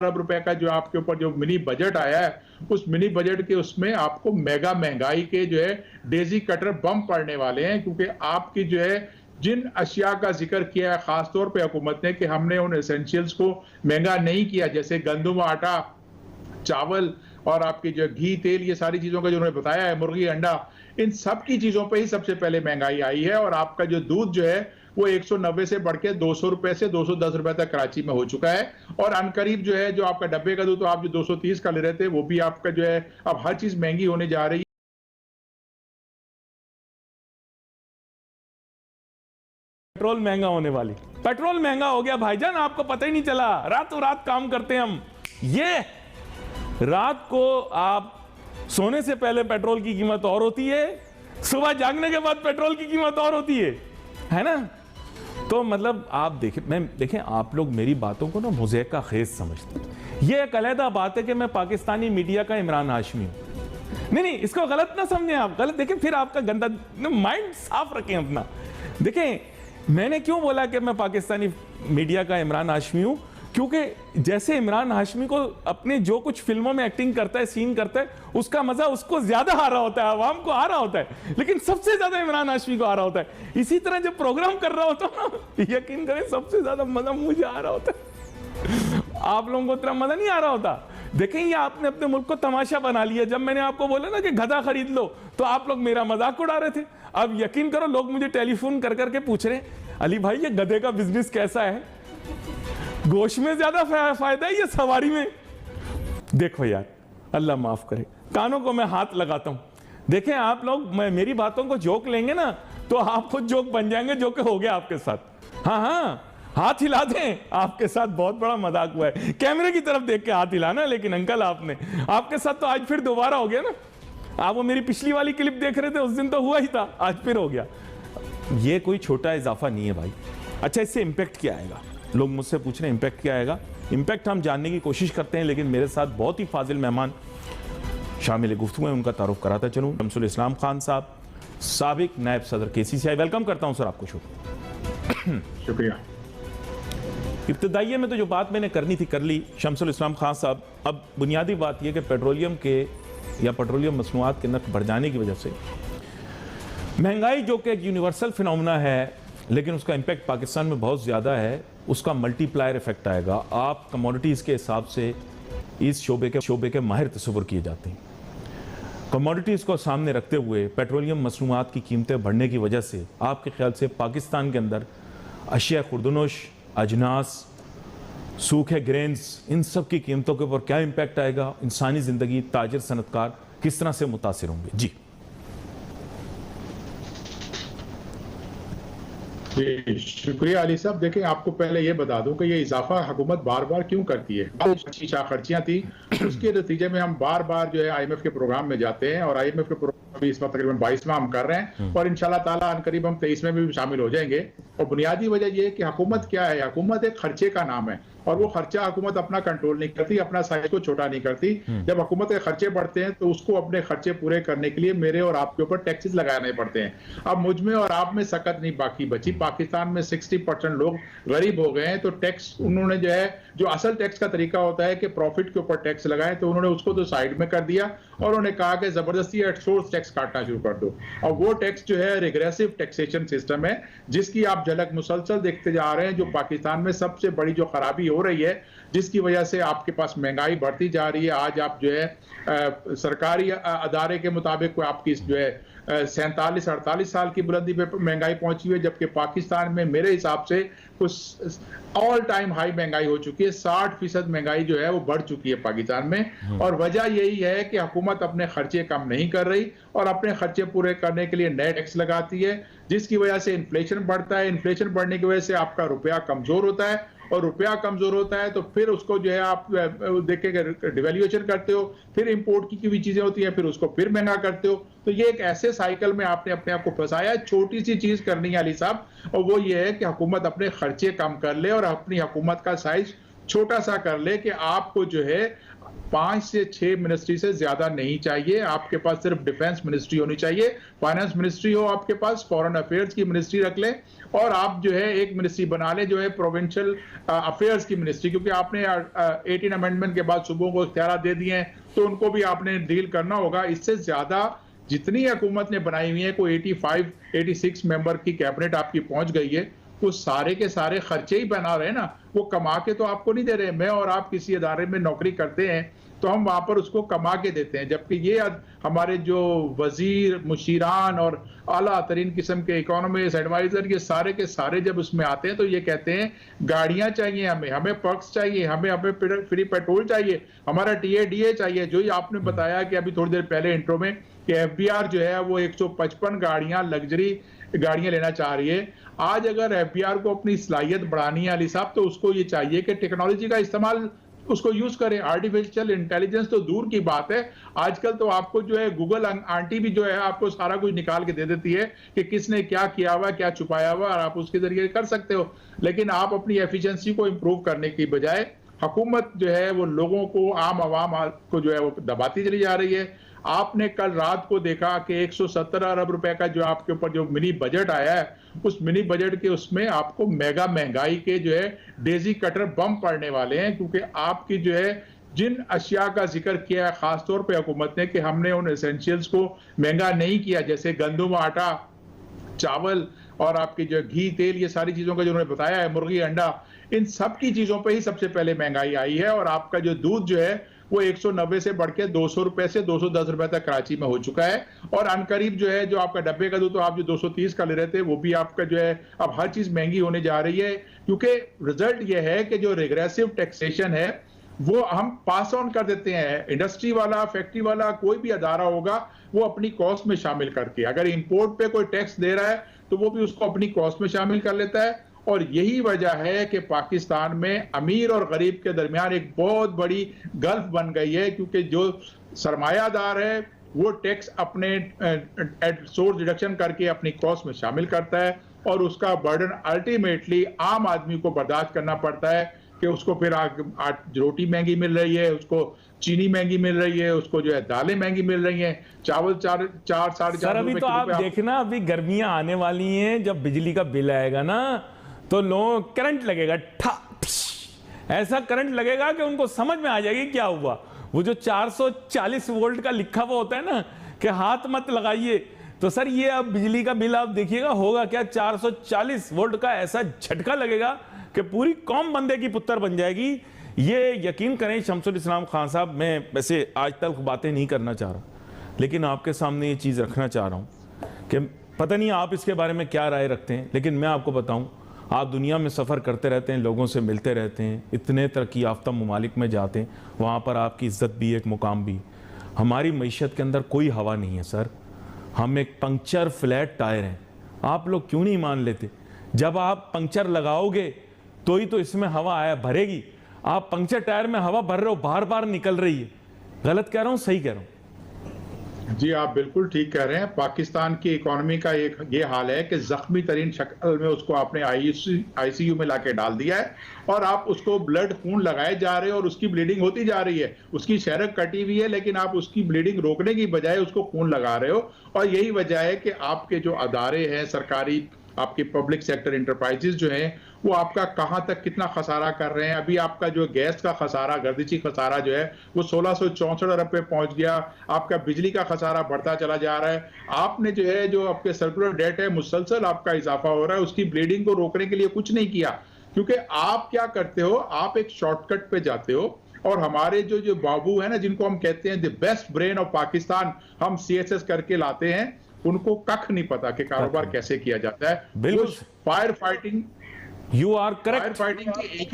अरब रुपए का जो आपके ऊपर जो मिनी बजट आया है, उस मिनी बजट के उसमें आपको मेगा महंगाई के जो है डेजी कटर बम पड़ने वाले हैं, क्योंकि आपकी जो है जिन अशिया का जिक्र किया है खासतौर पे हुकूमत ने कि हमने उन एसेंशियल्स को महंगा नहीं किया, जैसे गंदम, आटा, चावल और आपकी जो घी, तेल, ये सारी चीजों का जो उन्होंने बताया है, मुर्गी, अंडा, इन सब की चीजों पे ही सबसे पहले महंगाई आई है। और आपका जो दूध जो है वो 190 से बढ़ के 200 रुपए से 210 रुपए तक कराची में हो चुका है। और अनकरीब जो है जो आपका डब्बे का दूध तो आप जो 230 का ले रहे थे वो भी आपका जो है अब हर चीज महंगी होने जा रही है। पेट्रोल महंगा होने वाली, पेट्रोल महंगा हो गया भाईजान, आपको पता ही नहीं चला, रातों रात काम करते हैं हम। ये रात को आप सोने से पहले पेट्रोल की कीमत और होती है, सुबह जागने के बाद पेट्रोल की कीमत और होती है ना। तो मतलब आप देखें आप लोग मेरी बातों को ना मुज़ेक़ का खेज समझते हैं। ये एक अलहदा बात है कि मैं पाकिस्तानी मीडिया का इमरान हाशमी हूं। नहीं, इसको गलत ना समझें आप, गलत देखें, फिर आपका गंदा माइंड साफ रखें अपना। देखें मैंने क्यों बोला कि मैं पाकिस्तानी मीडिया का इमरान हाशमी हूं, क्योंकि जैसे इमरान हाशमी को अपने जो कुछ फिल्मों में एक्टिंग करता है, सीन करता है, उसका मजा उसको ज्यादा आ रहा होता है, आवाम को आ रहा होता है, लेकिन सबसे ज्यादा इमरान हाशमी को आ रहा होता है। इसी तरह जब प्रोग्राम कर रहा होता हूं ना, यकीन करें सबसे ज्यादा मजा मुझे आ रहा होता है, आप लोगों को इतना मजा नहीं आ रहा होता। देखें ये आपने अपने मुल्क को तमाशा बना लिया। जब मैंने आपको बोला ना कि गधा खरीद लो, तो आप लोग मेरा मजाक उड़ा रहे थे। अब यकीन करो लोग मुझे टेलीफोन कर करके पूछ रहे हैं, अली भाई ये गधे का बिजनेस कैसा है, गोश्त में ज्यादा फायदा है या सवारी में। देखो यार, अल्लाह माफ करे, कानों को मैं हाथ लगाता हूं। देखें आप लोग मेरी बातों को जोक लेंगे ना, तो आप खुद जोक बन जाएंगे, जो कि हो गया आपके साथ। हाँ, हाथ हिला दें, आपके साथ बहुत बड़ा मजाक हुआ है। कैमरे की तरफ देख के हाथ हिलाना, लेकिन अंकल आपके साथ तो आज फिर दोबारा हो गया ना। आप वो मेरी पिछली वाली क्लिप देख रहे थे, उस दिन तो हुआ ही था, आज फिर हो गया। ये कोई छोटा इजाफा नहीं है भाई। अच्छा, इससे इंपैक्ट क्या आएगा? लोग मुझसे पूछ रहे हैं इंपैक्ट क्या आएगा। इंपैक्ट हम जानने की कोशिश करते हैं, लेकिन मेरे साथ बहुत ही फाजिल मेहमान शामिल गुफ्तगू हैं, उनका तारुफ कराता चलूँ। शमसुल इस्लाम खान साहब, साबिक नायब सदर KCCI, वेलकम करता हूँ सर आपको। शुक्रिया। इब्तदाइये में तो जो बात मैंने करनी थी कर ली। शमसुल इस्लाम खान साहब, अब बुनियादी बात यह कि पेट्रोलियम के या पेट्रोलियम मसनूआत के नर्ख बढ़ जाने की वजह से महंगाई, जो कि एक यूनिवर्सल फिनोमेना है, लेकिन उसका इम्पैक्ट पाकिस्तान में बहुत ज़्यादा है, उसका मल्टीप्लायर इफेक्ट आएगा। आप कमोडिटीज़ के हिसाब से इस शोबे के माहिर तस्वुर किए जाते हैं। कमोडिटीज़ को सामने रखते हुए पेट्रोलियम मसनूआत की कीमतें बढ़ने की वजह से आपके ख्याल से पाकिस्तान के अंदर अशिया खुर्दनोश, अजनास, सूखे ग्रेन्स, इन सब की कीमतों के ऊपर क्या इम्पैक्ट आएगा? इंसानी ज़िंदगी, ताजिर, सनतकार किस तरह से मुतासिर होंगे? जी शुक्रिया अली साहब। देखें आपको पहले ये बता दूं कि ये इजाफा हुकूमत बार बार क्यों करती है। खर्चियां थी, उसके नतीजे में हम बार बार जो है IMF के प्रोग्राम में जाते हैं, और IMF के प्रोग्राम अभी इस वक्त तकरीबन 22वां हम कर रहे हैं, और इंशाल्लाह ताला अनकरीब हम 23वें में भी शामिल हो जाएंगे। और बुनियादी वजह यह है कि हुकूमत क्या है, हुकूमत एक खर्चे का नाम है, और वो खर्चा हुकूमत अपना कंट्रोल नहीं करती, अपना साइज को छोटा नहीं करती। जब हुकूमत के खर्चे बढ़ते हैं तो उसको अपने खर्चे पूरे करने के लिए मेरे और आपके ऊपर टैक्सेस लगाने पड़ते हैं। अब मुझ में और आप में सकत नहीं बाकी बची। पाकिस्तान में 60% लोग गरीब हो गए हैं, तो टैक्स उन्होंने जो है, जो असल टैक्स का तरीका होता है कि प्रॉफिट के ऊपर टैक्स लगाए, तो उन्होंने उसको तो साइड में कर दिया, और उन्होंने कहा कि जबरदस्ती एट सोर्स टैक्स काटना शुरू कर दो। और वो टैक्स जो है रिग्रेसिव टैक्सेशन सिस्टम है, जिसकी आप झलक मुसलसल देखते जा रहे हैं। जो पाकिस्तान में सबसे बड़ी जो खराबी हो रही है, जिसकी वजह से आपके पास महंगाई बढ़ती जा रही है। आज आप जो है सरकारी अदारे के मुताबिक आपकी जो है 47-48 साल की बुलंदी पे महंगाई पहुंची हुई है, जबकि पाकिस्तान में मेरे हिसाब से कुछ ऑल टाइम हाई महंगाई हो चुकी है। 60% महंगाई जो है वो बढ़ चुकी है पाकिस्तान में। और वजह यही है कि हुकूमत अपने खर्चे कम नहीं कर रही, और अपने खर्चे पूरे करने के लिए नए टैक्स लगाती है, जिसकी वजह से इन्फ्लेशन बढ़ता है। इन्फ्लेशन बढ़ने की वजह से आपका रुपया कमजोर होता है, और रुपया कमजोर होता है तो फिर उसको जो है आप देखेंगे डिवैल्यूएशन करते हो, फिर इंपोर्ट की भी चीजें होती हैं, फिर उसको फिर महंगा करते हो। तो ये एक ऐसे साइकिल में आपने अपने आप को फंसाया है। छोटी सी चीज करनी है अली साहब, और वो ये है कि हुकूमत अपने खर्चे कम कर ले और अपनी हुकूमत का साइज छोटा सा कर ले कि आपको जो है 5 से 6 मिनिस्ट्री से ज्यादा नहीं चाहिए, आपके पास सिर्फ डिफेंस मिनिस्ट्री होनी चाहिए, फाइनेंस मिनिस्ट्री हो आपके पास, फॉरेन अफेयर्स की मिनिस्ट्री रख ले, और आप जो है एक मिनिस्ट्री बना ले जो है प्रोविंशियल अफेयर्स की मिनिस्ट्री, क्योंकि आपने 18 अमेंडमेंट के बाद सूबों को इख्तियार दे दिए हैं, तो उनको भी आपने डील करना होगा। इससे ज्यादा जितनी हुकूमत ने बनाई हुई है, कोई 86 मेंबर की कैबिनेट आपकी पहुंच गई है, वो सारे के सारे खर्चे ही बना रहे हैं ना, वो कमा के तो आपको नहीं दे रहे। मैं और आप किसी अदारे में नौकरी करते हैं तो हम वहां पर उसको कमा के देते हैं, जबकि ये हमारे जो वजीर, मुशीरान और आला तरीन किस्म के इकोनॉमिस्ट एडवाइजर, ये सारे के सारे जब उसमें आते हैं तो ये कहते हैं गाड़ियां चाहिए हमें पर्क्स चाहिए, हमें फ्री पेट्रोल चाहिए, हमारा टीए चाहिए। जो ही आपने बताया कि अभी थोड़ी देर पहले इंट्रो में कि एफबीआर जो है वो 155 गाड़ियां, लग्जरी गाड़ियां लेना चाह रही है। आज अगर एफबीआर को अपनी सलाहियत बढ़ानी है अली साहब, तो उसको ये चाहिए कि टेक्नोलॉजी का इस्तेमाल उसको यूज करें। आर्टिफिशियल इंटेलिजेंस तो दूर की बात है, आजकल तो आपको जो है गूगल आंटी भी जो है आपको सारा कुछ निकाल के दे देती है कि किसने क्या किया हुआ, क्या छुपाया हुआ, और आप उसके जरिए कर सकते हो। लेकिन आप अपनी एफिशिएंसी को इंप्रूव करने की बजाय हुकूमत जो है वो लोगों को, आम आवाम को जो है वो दबाती चली जा रही है। आपने कल रात को देखा कि 117 अरब रुपए का जो आपके ऊपर जो मिनी बजट आया है, उस मिनी बजट के उसमें आपको मेगा महंगाई के जो है डेजी कटर बम पड़ने वाले हैं, क्योंकि आपकी जो है जिन अशिया का जिक्र किया है खासतौर पे हुकूमत ने कि हमने उन एसेंशियल्स को महंगा नहीं किया, जैसे गंदुम, आटा, चावल और आपकी जो घी, तेल, ये सारी चीजों का जो उन्होंने बताया है, मुर्गी, अंडा, इन सब की चीजों पे ही सबसे पहले महंगाई आई है। और आपका जो दूध जो है वो 190 से बढ़ के 200 रुपए से 210 रुपए तक कराची में हो चुका है। और अनकरीब जो है जो आपका डब्बे का दूध तो आप जो 230 का ले रहे थे, वो भी आपका जो है अब हर चीज महंगी होने जा रही है, क्योंकि रिजल्ट ये है कि जो रिग्रेसिव टैक्सेशन है वो हम पास ऑन कर देते हैं। इंडस्ट्री वाला, फैक्ट्री वाला, कोई भी अदारा होगा वो अपनी कॉस्ट में शामिल करके, अगर इंपोर्ट पे कोई टैक्स दे रहा है तो वो भी उसको अपनी कॉस्ट में शामिल कर लेता है। और यही वजह है कि पाकिस्तान में अमीर और गरीब के दरमियान एक बहुत बड़ी गल्फ बन गई है, क्योंकि जो सरमायादार है वो टैक्स अपने सोर्स डिडक्शन करके अपनी कॉस्ट में शामिल करता है, और उसका बर्डन अल्टीमेटली आम आदमी को बर्दाश्त करना पड़ता है कि उसको फिर रोटी महंगी मिल रही है, उसको चीनी महंगी मिल रही है, उसको जो है दालें महंगी मिल रही हैं, चावल 4-4.5 अभी तो आप देखना, अभी गर्मियां आने वाली हैं, जब बिजली का बिल आएगा ना तो लोगों करंट लगेगा, ऐसा करंट लगेगा कि उनको समझ में आ जाएगी क्या हुआ। वो जो 440 वोल्ट का लिखा हुआ होता है ना कि हाथ मत लगाइए, तो सर ये अब बिजली का बिल आप देखिएगा होगा क्या, 440 वोल्ट का ऐसा झटका लगेगा कि पूरी कौम बंदे की पुत्र बन जाएगी। ये यकीन करें शमसुल इस्लाम खान साहब, मैं वैसे आज तक बातें नहीं करना चाह रहा, लेकिन आपके सामने ये चीज़ रखना चाह रहा हूँ कि पता नहीं आप इसके बारे में क्या राय रखते हैं, लेकिन मैं आपको बताऊँ, आप दुनिया में सफ़र करते रहते हैं, लोगों से मिलते रहते हैं, इतने तरक्की याफ्ता ममालिक में जाते हैं, वहाँ पर आपकी इज़्ज़त भी, एक मुकाम भी। हमारी मईशत के अंदर कोई हवा नहीं है सर, हम एक पंक्चर फ्लैट टायर हैं। आप लोग क्यों नहीं मान लेते? जब आप पंक्चर लगाओगे तो ही तो इसमें हवा आया भरेगी। आप पंक्चर टायर में हवा भर रहे हो, बार बार निकल रही है। गलत कह रहा हूँ, सही कह रहा हूँ? जी आप बिल्कुल ठीक कह रहे हैं। पाकिस्तान की इकोनॉमी का एक ये हाल है कि जख्मी तरीन शक्ल में उसको आपने आईसीयू में लाके डाल दिया है, और आप उसको ब्लड खून लगाए जा रहे हो और उसकी ब्लीडिंग होती जा रही है। उसकी शरक कटी हुई है, लेकिन आप उसकी ब्लीडिंग रोकने की बजाय उसको खून लगा रहे हो। और यही वजह है कि आपके जो अदारे हैं सरकारी, आपके पब्लिक सेक्टर इंटरप्राइजेज जो हैं, वो आपका कहां तक कितना खसारा कर रहे हैं। अभी आपका जो गैस का खसारा, गर्दिशी खसारा जो है वो 1664 अरब पे पहुंच गया। आपका बिजली का खसारा बढ़ता चला जा रहा है। आपने जो है जो आपके सर्कुलर डेट है मुसलसल आपका इजाफा हो रहा है, उसकी ब्लीडिंग को रोकने के लिए कुछ नहीं किया। क्योंकि आप क्या करते हो, आप एक शॉर्टकट पे जाते हो, और हमारे जो बाबू है ना, जिनको हम कहते हैं the best brain of Pakistan, हम CSS करके लाते हैं, उनको कख नहीं पता कि कारोबार कैसे किया जाता है। बिल्कुल। Fire fighting, you are correct. Fire fighting की एक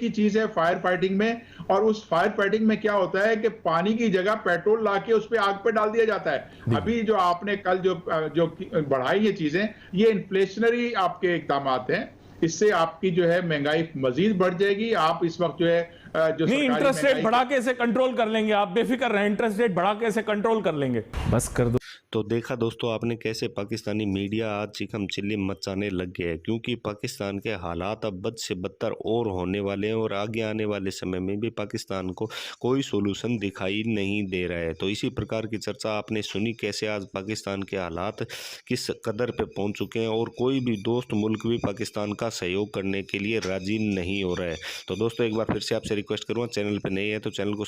ही चीज है फायर फाइटिंग में। और उस फायर फाइटिंग में क्या होता है कि पानी की जगह पेट्रोल लाके उस पर आग पे डाल दिया जाता है। अभी जो आपने कल जो बढ़ाई ये चीजें, ये इन्फ्लेशनरी आपके इकदाम हैं। इससे आपकी जो है महंगाई मजीद बढ़ जाएगी। आप इस वक्त जो है जो नहीं, इंटरेस्ट रेट बढ़ा के इसे कंट्रोल कर लेंगे, आप बेफिक्र रहें, इंटरेस्ट रेट बढ़ा के इसे कंट्रोल कर लेंगे, बस कर दो। तो देखा दोस्तों आपने कैसे पाकिस्तानी मीडिया आज चिकम चिल्ली मचाने लग गया है, क्योंकि पाकिस्तान के हालात अब बद से बदतर और होने वाले हैं और आगे आने वाले समय में भी पाकिस्तान को कोई सोल्यूशन दिखाई नहीं दे रहा है। तो इसी प्रकार की चर्चा आपने सुनी कैसे आज पाकिस्तान के हालात किस कदर पे पहुंच चुके हैं और कोई भी दोस्त मुल्क भी पाकिस्तान का सहयोग करने के लिए राजी नहीं हो रहा है। तो दोस्तों एक बार फिर से आपसे रिक्वेस्ट करूँगा, चैनल पर नए हैं तो चैनल को